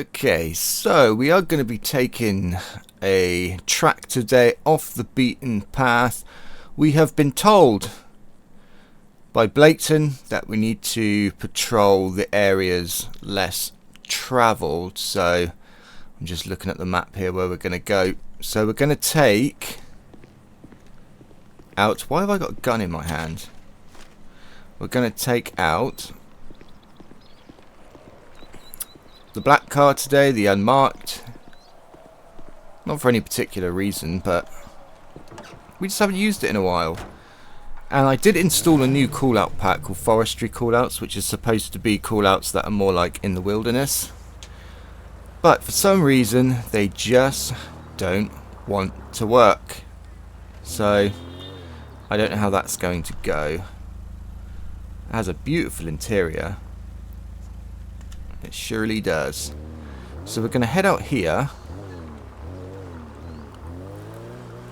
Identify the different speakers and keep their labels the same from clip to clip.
Speaker 1: Okay, so we are going to be taking a track today off the beaten path. We have been told by 𝗵𝗀𝗃 that we need to patrol the areas less travelled. So I'm just looking at the map here where we're going to go. So we're going to take out... Why have I got a gun in my hand? We're going to take out the black car today, the unmarked. Not for any particular reason, but we just haven't used it in a while. And I did install a new callout pack called Forestry Callouts, which is supposed to be callouts that are more like in the wilderness. But for some reason, they just don't want to work. So I don't know how that's going to go. It has a beautiful interior. It surely does. So we're going to head out here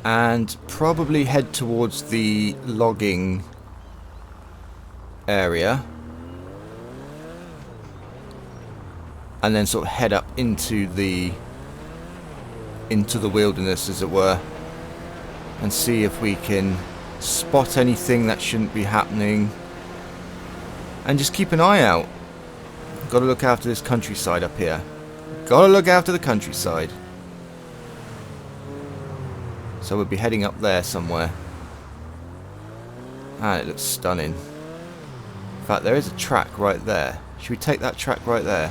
Speaker 1: and probably head towards the logging area and then sort of head up into the wilderness, as it were, and see if we can spot anything that shouldn't be happening and just keep an eye out. Got to look after this countryside up here. Got to look after the countryside. So we'll be heading up there somewhere. Ah, it looks stunning. In fact, there is a track right there. Should we take that track right there?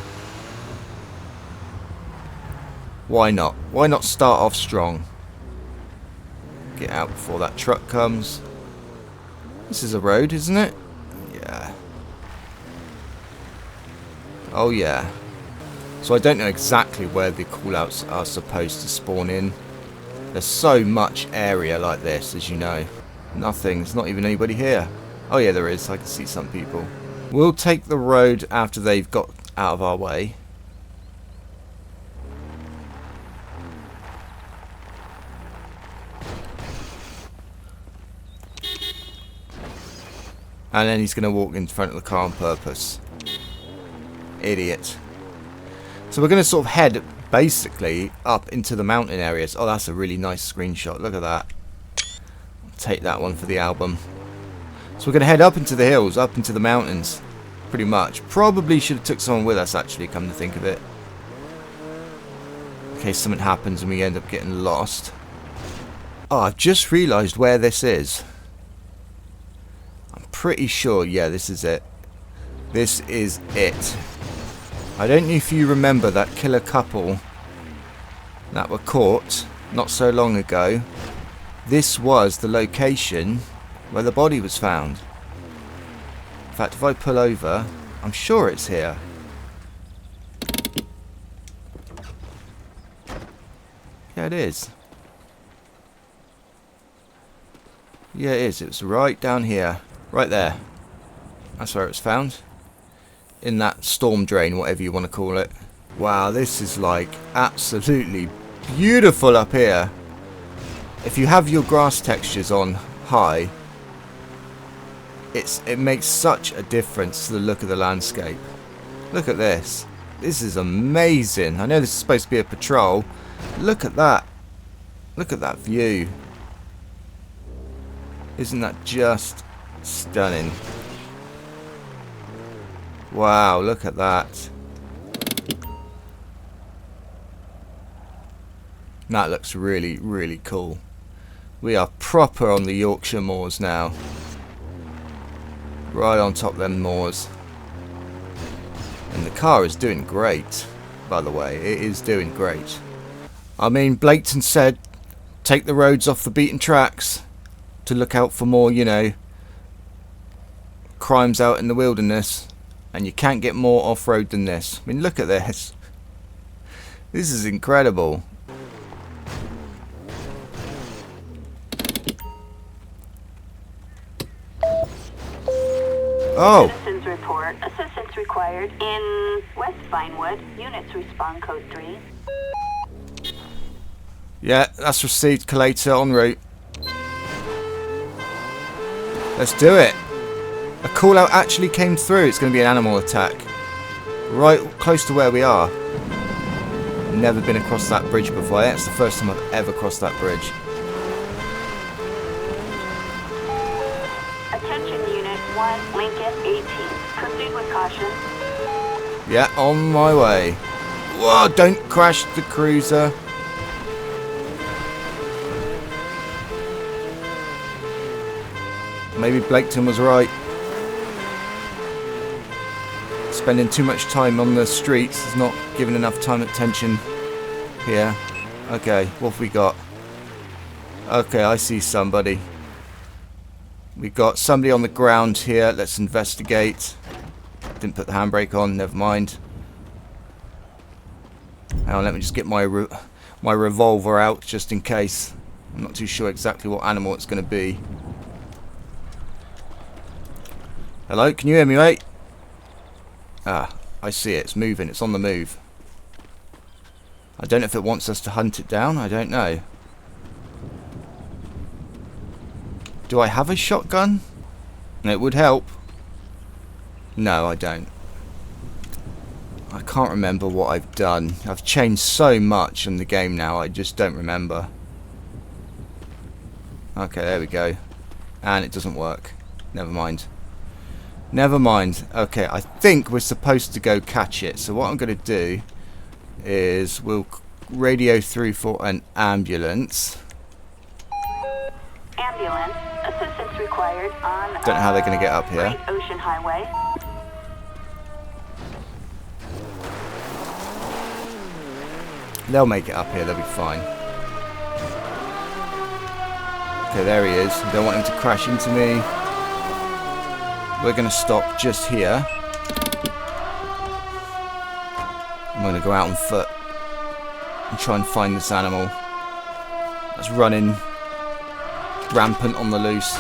Speaker 1: Why not? Why not start off strong? Get out before that truck comes. This is a road, isn't it? Yeah. Oh yeah. So I don't know exactly where the callouts are supposed to spawn in. There's so much area like this, as you know. Nothing. There's not even anybody here. Oh yeah, there is. I can see some people. We'll take the road after they've got out of our way. And then he's going to walk in front of the car on purpose. Idiot. So we're going to sort of head basically up into the mountain areas. Oh, that's a really nice screenshot. Look at that. I'll take that one for the album. So we're going to head up into the hills, up into the mountains, pretty much. Probably should have took someone with us, actually, come to think of it, in case something happens and we end up getting lost. Oh, I've just realised where this is. I'm pretty sure, yeah, this is it. This is it. I don't know if you remember that killer couple that were caught not so long ago. This was the location where the body was found. In fact, if I pull over, I'm sure it's here. Yeah, it is. Yeah, it is. It was right down here. Right there. That's where it was found. In that storm drain, whatever you want to call it. Wow, this is like absolutely beautiful up here. If you have your grass textures on high, it makes such a difference to the look of the landscape. Look at this. This is amazing. I know this is supposed to be a patrol. Look at that. Look at that view. Isn't that just stunning? Wow, look at that. That looks really, really cool. We are proper on the Yorkshire moors now. Right on top of them moors. And the car is doing great, by the way. It is doing great. I mean, 𝗵𝗀𝗃 said, take the roads off the beaten tracks to look out for more, you know, crimes out in the wilderness. And you can't get more off-road than this. I mean, look at this. This is incredible. Oh!
Speaker 2: Citizens report. Assistance required in West Vinewood. Units respond code 3.
Speaker 1: Yeah, that's received. 𝗵𝗃𝗃 en route. Let's do it. A call out actually came through. It's going to be an animal attack. Right close to where we are. never been across that bridge before. That's the first time I've ever crossed that bridge.
Speaker 2: Attention Unit 1, Lincoln 18. Proceed with caution.
Speaker 1: Yeah, on my way. Whoa, don't crash the cruiser. Maybe Blaketon was right. Spending too much time on the streets is not giving enough time and attention here. Okay, what have we got? Okay, I see somebody. We've got somebody on the ground here. Let's investigate. Didn't put the handbrake on, never mind. Hang on, let me just get my revolver out just in case. I'm not too sure exactly what animal it's going to be. Hello, can you hear me, mate? Ah, I see it. It's moving. It's on the move. I don't know if it wants us to hunt it down. I don't know. Do I have a shotgun? It would help. No, I don't. I can't remember what I've done. I've changed so much in the game now, I just don't remember. Okay, there we go. And it doesn't work. Never mind. Never mind. Okay, I think we're supposed to go catch it. So what I'm going to do is we'll radio through for an ambulance.
Speaker 2: Ambulance. Assistance required on
Speaker 1: Don't know how they're going to get up here.
Speaker 2: Great Ocean Highway.
Speaker 1: They'll make it up here. They'll be fine. Okay, there he is. Don't want him to crash into me. We're going to stop just here. I'm going to go out on foot and try and find this animal that's running rampant on the loose.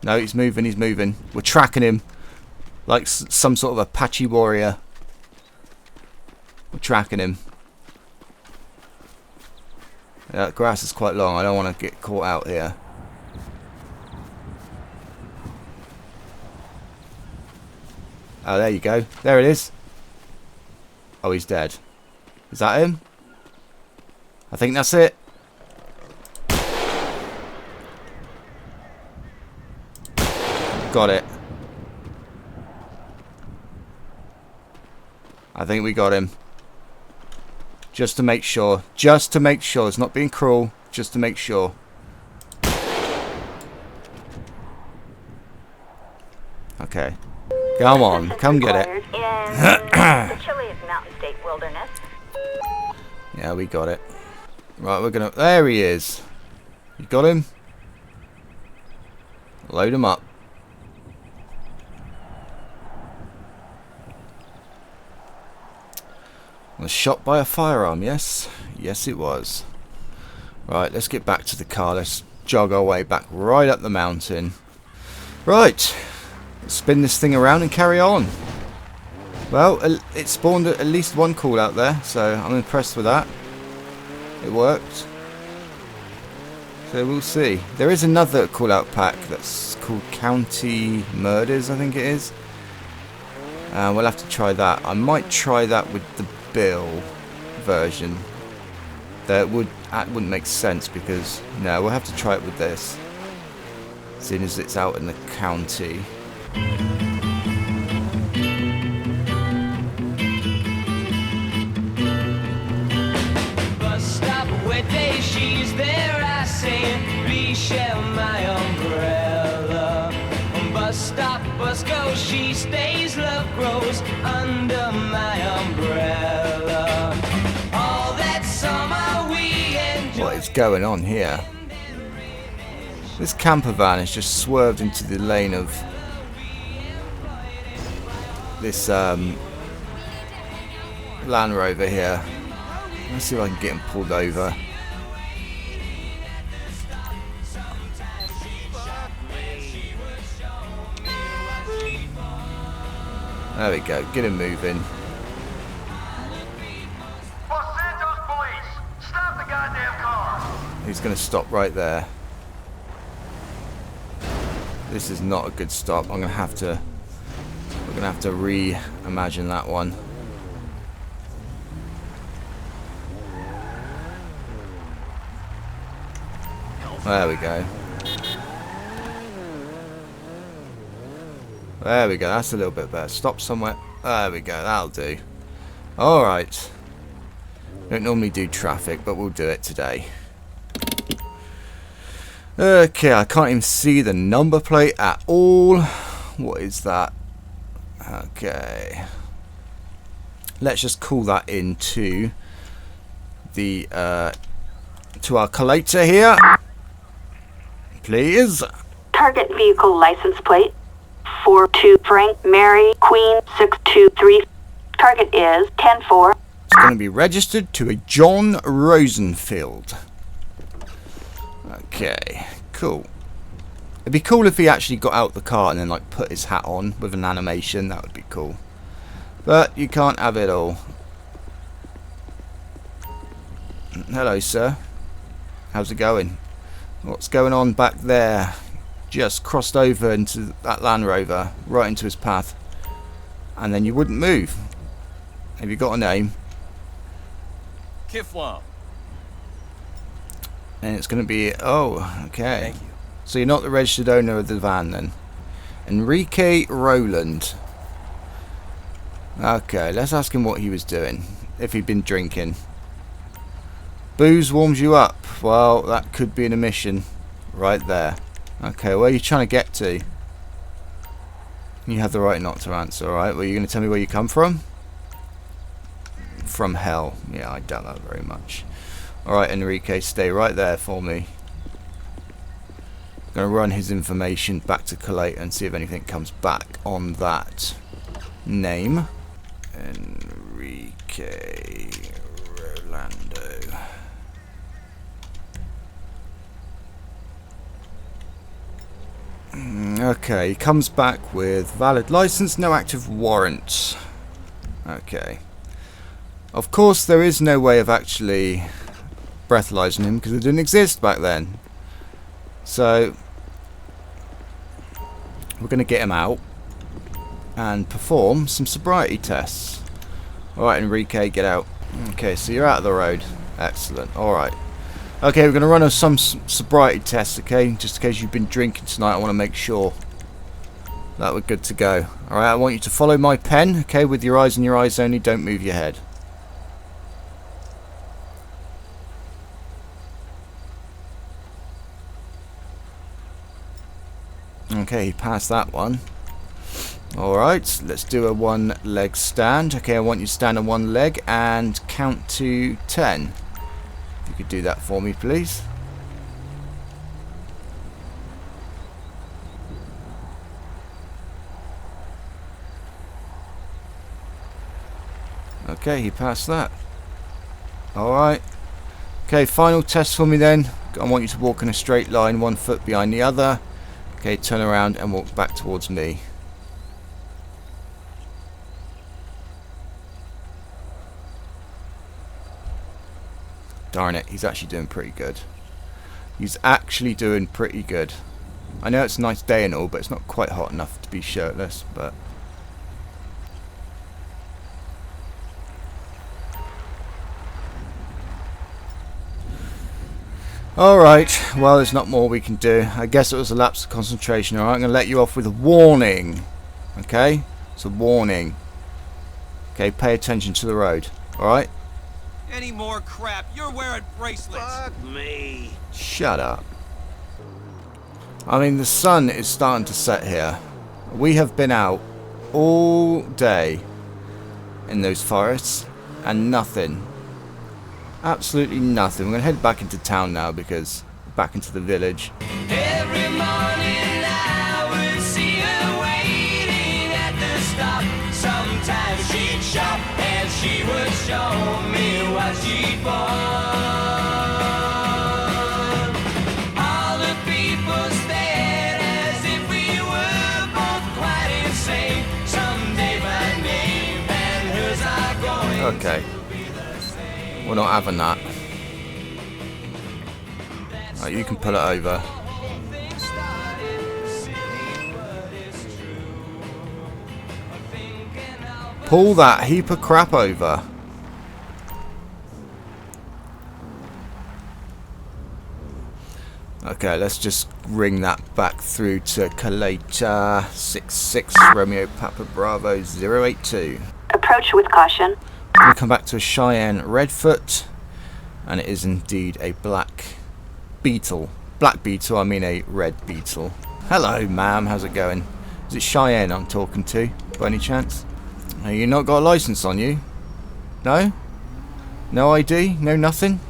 Speaker 1: No, he's moving, he's moving. We're tracking him like some sort of Apache warrior. We're tracking him. That grass is quite long. I don't want to get caught out here. Oh, there you go. There it is. Oh, he's dead. Is that him? I think that's it. Got it. I think we got him. Just to make sure. Just to make sure. It's not being cruel. Just to make sure. Okay. Come on. Come get it.
Speaker 2: In the Chile's Mountain State Wilderness.
Speaker 1: Yeah, we got it. Right, we're gonna... There he is. You got him? Load him up. Was shot by a firearm, yes? Yes, it was. Right, let's get back to the car. Let's jog our way back right up the mountain. Right. Let's spin this thing around and carry on. Well, it spawned at least one call out there, so I'm impressed with that. It worked. So we'll see. There is another call out pack that's called County Murders, I think it is. We'll have to try that. I might try that with the Bill version. That wouldn't make sense because no, we'll have to try it with this, seeing as it's out in the county.
Speaker 3: Bus stop where day she's there, I say, please share my umbrella. Bus stop, bus goes, she stays, love grows under my umbrella. All that summer we enjoy.
Speaker 1: What is going on here? This camper van has just swerved into the lane of this Land Rover here. Let's see if I can get him pulled over. There we go, get him moving.
Speaker 4: Los Santos Police, stop the goddamn car!
Speaker 1: He's going to stop right there. This is not a good stop. I'm going to have to... We're gonna have to reimagine that one. There we go. There we go, that's a little bit better. Stop somewhere. There we go, that'll do. Alright. Don't normally do traffic, but we'll do it today. Okay, I can't even see the number plate at all. What is that? Okay. Let's just call that into the to our collator here. Please.
Speaker 2: Target vehicle license plate 42 Frank Mary Queen 623. Target is 10-4.
Speaker 1: It's going to be registered to a John Rosenfield. Okay, cool. It'd be cool if he actually got out the car and then like put his hat on with an animation. That would be cool. But you can't have it all. Hello, sir. How's it going? What's going on back there? Just crossed over into that Land Rover, right into his path. And then you wouldn't move. Have you got a name?
Speaker 5: 𝗗𝗶𝘀𝗰𝗹.
Speaker 1: And it's going to be... Oh, okay.
Speaker 5: Thank you.
Speaker 1: So you're not the registered owner of the van then? Enrique Rowland. Okay, let's ask him what he was doing. If he'd been drinking. Booze warms you up. Well, that could be an omission. Right there. Okay, where are you trying to get to? You have the right not to answer, alright? Well, you're going to tell me where you come from? From hell. Yeah, I doubt that very much. Alright, Enrique, stay right there for me. I'm going to run his information back to collate and see if anything comes back on that name. Enrique Rolando. Okay, he comes back with valid license, no active warrant. Okay. Of course, there is no way of actually breathalyzing him because it didn't exist back then. So, we're going to get him out and perform some sobriety tests. Alright, Enrique, get out. Okay, so you're out of the road. Excellent. Alright. Okay, we're going to run some sobriety tests, okay? Just in case you've been drinking tonight, I want to make sure that we're good to go. Alright, I want you to follow my pen, okay? With your eyes and your eyes only, don't move your head. Okay, he passed that one. Alright, let's do a one leg stand. Okay, I want you to stand on one leg and count to 10. If you could do that for me, please. Okay, he passed that. Alright. Okay, final test for me then. I want you to walk in a straight line, 1 foot behind the other. Okay, turn around and walk back towards me. Darn it, he's actually doing pretty good. He's actually doing pretty good. I know it's a nice day and all, but it's not quite hot enough to be shirtless, but... Alright, well there's not more we can do. I guess it was a lapse of concentration. Alright, I'm going to let you off with a warning. Okay? It's a warning. Okay, pay attention to the road. Alright?
Speaker 5: Any more crap? You're wearing bracelets.
Speaker 4: Fuck me.
Speaker 1: Shut up. I mean, the sun is starting to set here. We have been out all day in those forests and nothing. Absolutely nothing. We're going to head back into town now because back into the village.
Speaker 3: Every morning I would see her waiting at the stop. Sometimes she'd shop and she would show me what she'd bought. All the people stared as if we were both quite insane. Someday my name and hers are going
Speaker 1: Okay.
Speaker 3: to be the same.
Speaker 1: We're not having that. Right, you can pull it over. Pull that heap of crap over. Okay, let's just ring that back through to 𝗗𝗶𝘀𝗰𝗹𝗶𝗺𝗵 66 Romeo Papa Bravo 082.
Speaker 2: Approach with caution.
Speaker 1: We come back to a Cheyenne Redfoot, and it is indeed a black beetle. Black beetle, I mean a red beetle. Hello, ma'am, how's it going? Is it Cheyenne I'm talking to, by any chance? Have you not got a license on you? No? No ID? No nothing?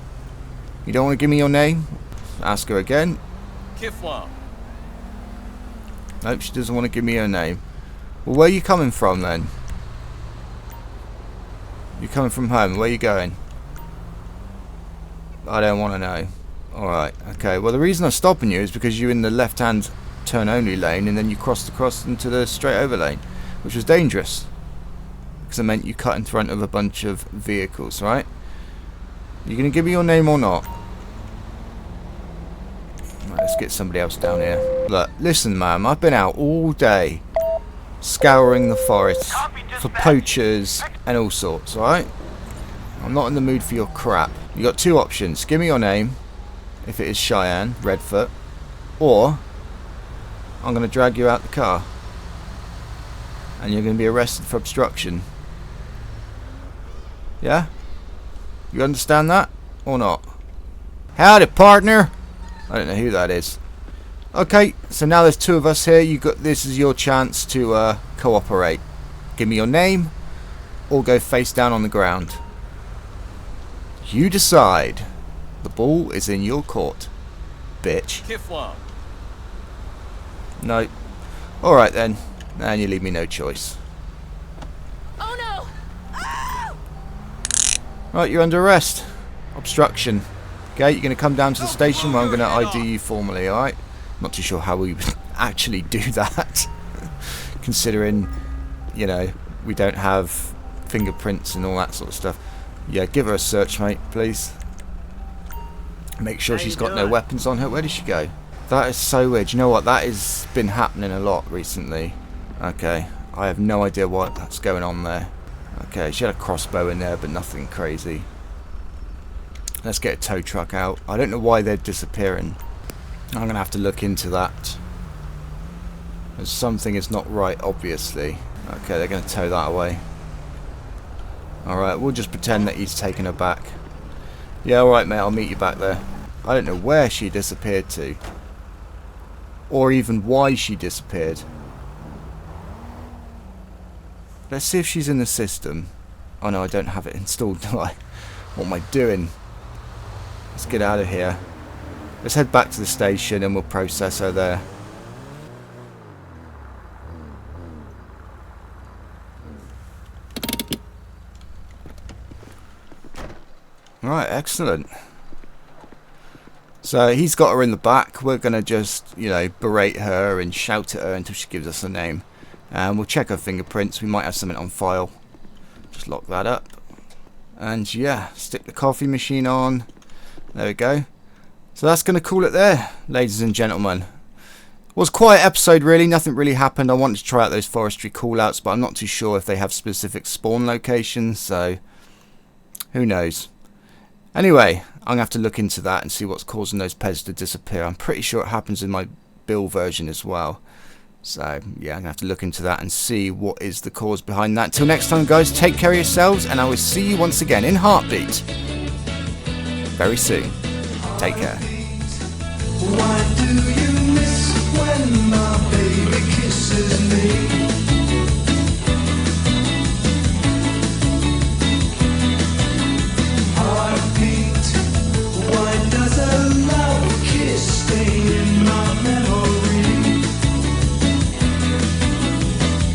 Speaker 1: You don't want to give me your name? Ask her again.
Speaker 5: 𝗗𝗶𝘀𝗰𝗹𝗶𝗺𝗵.
Speaker 1: Nope, she doesn't want to give me her name. Well, where are you coming from then? You're coming from home. Where are you going? I don't want to know. Alright, okay. Well, the reason I'm stopping you is because you're in the left-hand turn-only lane and then you crossed across into the straight-over lane, which was dangerous. Because it meant you cut in front of a bunch of vehicles, right? You going to give me your name or not? Right, let's get somebody else down here. Look, listen, ma'am, I've been out all day scouring the forest for poachers and all sorts, alright? I'm not in the mood for your crap. You got two options. Give me your name, if it is Cheyenne Redfoot, or I'm going to drag you out the car and you're going to be arrested for obstruction. Yeah? You understand that or not? Howdy, partner. I don't know who that is. Okay, so now there's two of us here. This is your chance to cooperate. Give me your name or go face down on the ground. You decide. The ball is in your court, bitch.
Speaker 5: 𝗗𝗶𝘀𝗰.
Speaker 1: No. Alright then. And you leave me no choice.
Speaker 6: Oh no! Ah!
Speaker 1: Right, you're under arrest. Obstruction. Okay, you're going to come down to the station where I'm going to ID you formally, alright? Not too sure how we would actually do that. Considering, you know, we don't have fingerprints and all that sort of stuff. Yeah, give her a search, mate, please. Make sure she's got no weapons on her. Where did she go? That is so weird. You know what? That has been happening a lot recently. Okay, I have no idea what's going on there. Okay, she had a crossbow in there, but nothing crazy. Let's get a tow truck out. I don't know why they're disappearing. I'm going to have to look into that. There's something is not right, obviously. Okay, they're going to tow that away. Alright, we'll just pretend that he's taken her back. Yeah, alright mate, I'll meet you back there. I don't know where she disappeared to. Or even why she disappeared. Let's see if she's in the system. Oh no, I don't have it installed, do I? What am I doing? Let's get out of here. Let's head back to the station and we'll process her there. Right, excellent. So he's got her in the back. We're going to just, you know, berate her and shout at her until she gives us a name. And we'll check her fingerprints. We might have something on file. Just lock that up. And yeah, stick the coffee machine on. There we go. So that's going to call it there, ladies and gentlemen. It was quite an episode really. Nothing really happened. I wanted to try out those forestry callouts, but I'm not too sure if they have specific spawn locations. So who knows. Anyway, I'm going to have to look into that and see what's causing those pets to disappear. I'm pretty sure it happens in my Bill version as well. So, yeah, I'm going to have to look into that and see what is the cause behind that. Till next time, guys, take care of yourselves, and I will see you once again in Heartbeat very soon. Take care.